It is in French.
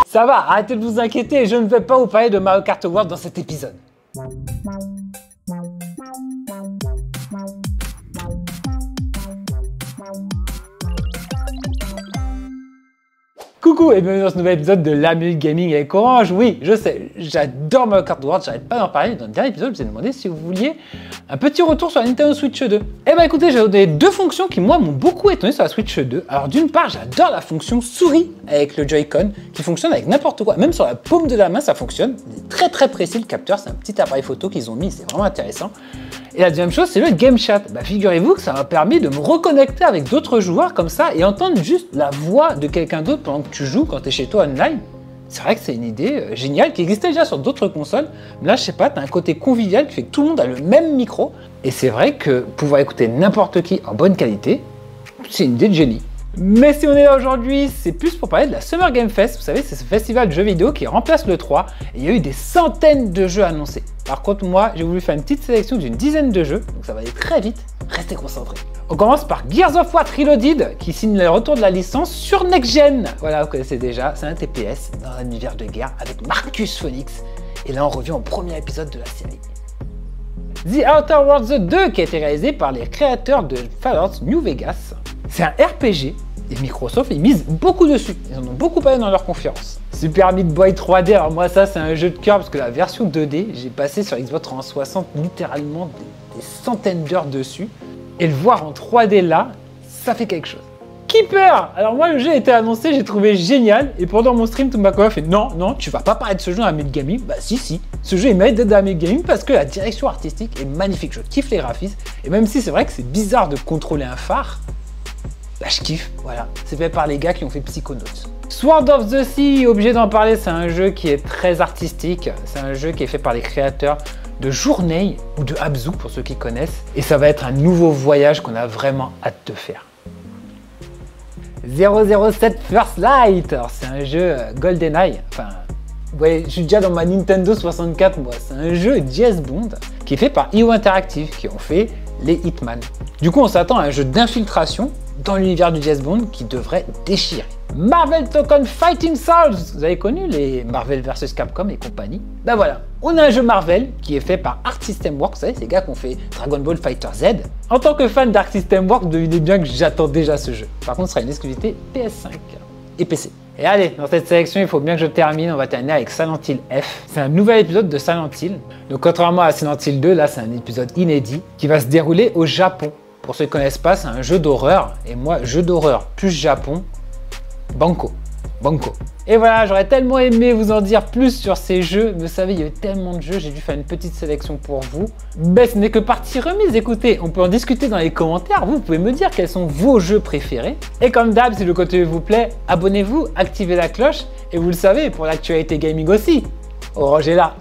Ça va, arrêtez de vous inquiéter, je ne vais pas vous parler de Mario Kart World dans cet épisode. Coucou et bienvenue dans ce nouvel épisode de La Minute Gaming avec Orange. Oui, je sais, j'adore Mario Kart World, j'arrête pas d'en parler. Dans le dernier épisode, je vous ai demandé si vous vouliez un petit retour sur la Nintendo Switch 2. Eh ben écoutez, j'ai donné deux fonctions qui moi m'ont beaucoup étonné sur la Switch 2. Alors d'une part, j'adore la fonction souris avec le Joy-Con qui fonctionne avec n'importe quoi. Même sur la paume de la main, ça fonctionne. Il est très précis le capteur, c'est un petit appareil photo qu'ils ont mis, c'est vraiment intéressant. Et la deuxième chose, c'est le Game Chat. Bah, figurez-vous que ça m'a permis de me reconnecter avec d'autres joueurs comme ça et entendre juste la voix de quelqu'un d'autre pendant que tu joues quand tu es chez toi online. C'est vrai que c'est une idée géniale qui existait déjà sur d'autres consoles. Mais là, je sais pas, tu as un côté convivial qui fait que tout le monde a le même micro. Et c'est vrai que pouvoir écouter n'importe qui en bonne qualité, c'est une idée de génie. Mais si on est là aujourd'hui, c'est plus pour parler de la Summer Game Fest. Vous savez, c'est ce festival de jeux vidéo qui remplace le 3 et il y a eu des centaines de jeux annoncés. Par contre, moi, j'ai voulu faire une petite sélection d'une dizaine de jeux, donc ça va aller très vite. Restez concentrés. On commence par Gears of War Reloaded qui signe le retour de la licence sur Next Gen. Voilà, vous connaissez déjà, c'est un TPS dans un univers de guerre avec Marcus Phoenix. Et là, on revient au premier épisode de la série. The Outer Worlds 2 qui a été réalisé par les créateurs de Fallout New Vegas. C'est un RPG et Microsoft, ils misent beaucoup dessus. Ils en ont beaucoup parlé dans leur conférence. Super Meat Boy 3D, alors moi ça c'est un jeu de cœur parce que la version 2D, j'ai passé sur Xbox 360 littéralement des centaines d'heures dessus. Et le voir en 3D là, ça fait quelque chose. Keeper! Alors moi le jeu a été annoncé, j'ai trouvé génial et pendant mon stream tout ma co fait non, tu vas pas parler de ce jeu dans la Minute Gaming. Bah si, ce jeu il mérite d'être dans la Minute Gaming parce que la direction artistique est magnifique, je kiffe les graphismes et même si c'est vrai que c'est bizarre de contrôler un phare, bah je kiffe, voilà. C'est fait par les gars qui ont fait Psychonauts. Sword of the Sea, obligé d'en parler, c'est un jeu qui est très artistique. C'est un jeu qui est fait par les créateurs de Journey ou de Abzu pour ceux qui connaissent. Et ça va être un nouveau voyage qu'on a vraiment hâte de faire. 007 First Light, alors c'est un jeu GoldenEye, enfin, vous voyez, je suis déjà dans ma Nintendo 64 moi. C'est un jeu James Bond qui est fait par IO Interactive qui ont fait les Hitman. Du coup, on s'attend à un jeu d'infiltration dans l'univers du James Bond qui devrait déchirer. Marvel Token Fighting Souls, vous avez connu les Marvel vs Capcom et compagnie? Ben voilà, on a un jeu Marvel qui est fait par Arc System Works, vous savez, ces gars qui ont fait Dragon Ball Fighter Z. En tant que fan d'Arc System Works, devinez bien que j'attends déjà ce jeu. Par contre, ce sera une exclusivité PS5 et PC. Et allez, dans cette sélection, il faut bien que je termine. On va terminer avec Silent Hill F. C'est un nouvel épisode de Silent Hill. Donc contrairement à Silent Hill 2, là c'est un épisode inédit qui va se dérouler au Japon. Pour ceux qui ne connaissent pas, c'est un jeu d'horreur. Et moi, jeu d'horreur plus Japon, banco. Et voilà, j'aurais tellement aimé vous en dire plus sur ces jeux. Vous savez, il y a eu tellement de jeux, j'ai dû faire une petite sélection pour vous. Mais ce n'est que partie remise. Écoutez, on peut en discuter dans les commentaires. Vous pouvez me dire quels sont vos jeux préférés. Et comme d'hab, si le contenu vous plaît, abonnez-vous, activez la cloche. Et vous le savez, pour l'actualité gaming aussi, Orange est là.